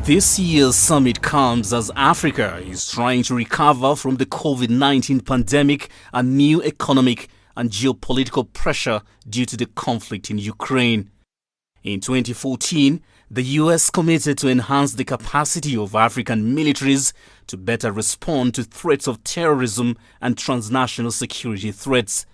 This year's summit comes as Africa is trying to recover from the COVID-19 pandemic and new economic and geopolitical pressure due to the conflict in Ukraine. In 2014, the US committed to enhance the capacity of African militaries to better respond to threats of terrorism and transnational security threats.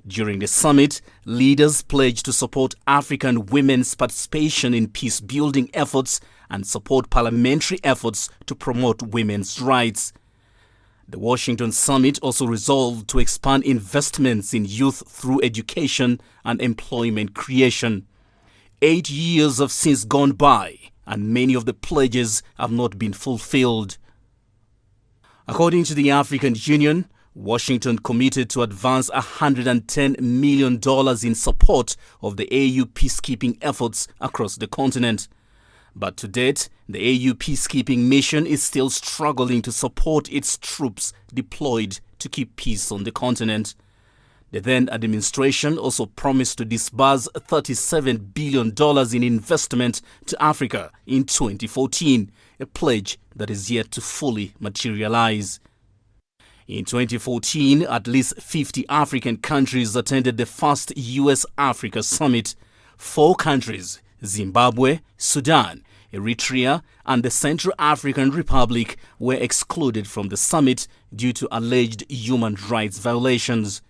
During the summit, leaders pledged to support African women's participation in peace-building efforts and support parliamentary efforts to promote women's rights. The Washington summit also resolved to expand investments in youth through education and employment creation. 8 years have since gone by, and many of the pledges have not been fulfilled. According to the African Union, Washington committed to advance $110 million in support of the AU peacekeeping efforts across the continent. But to date, the AU peacekeeping mission is still struggling to support its troops deployed to keep peace on the continent. The then administration also promised to disburse $37 billion in investment to Africa in 2014, a pledge that is yet to fully materialize. In 2014, at least 50 African countries attended the first US-Africa summit. 4 countries, Zimbabwe, Sudan, Eritrea, and the Central African Republic, were excluded from the summit due to alleged human rights violations.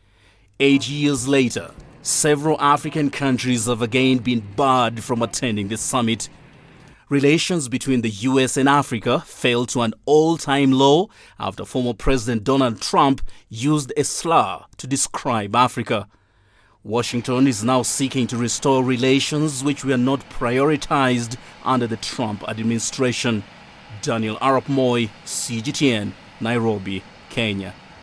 8 years later, several African countries have again been barred from attending the summit. Relations between the US and Africa fell to an all-time low after former President Donald Trump used a slur to describe Africa. Washington is now seeking to restore relations which were not prioritized under the Trump administration. Daniel Arap Moi, CGTN, Nairobi, Kenya.